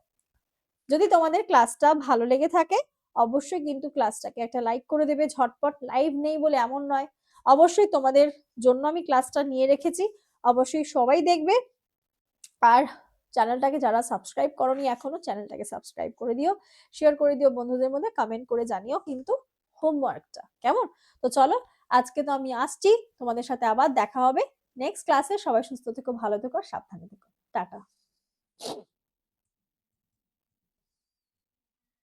যদি তোমাদের ক্লাসটা ভালো লেগে থাকে অবশ্যই কিন্তু ক্লাসটাকে একটা লাইক করে দেবে। ঝটপট লাইভ নেই বলে এমন নয়, অবশ্যই তোমাদের জন্য আমি ক্লাসটা নিয়ে রেখেছি, অবশ্যই সবাই দেখবে। আর চ্যানেলটাকে যারা সাবস্ক্রাইব করোনি এখনো, চ্যানেলটাকে সাবস্ক্রাইব করে দিও, শেয়ার করে দিও বন্ধুদের মধ্যে, কমেন্ট করে জানিও কিন্তু হোমওয়ার্কটা। কেমন? তো চলো, আজকে তো আমি আসছি, তোমাদের সাথে আবার দেখা হবে নেক্সট ক্লাসে। সবাই সুস্থ থেকো, ভালো থেকো, সাবধানে থেকো। টাটা।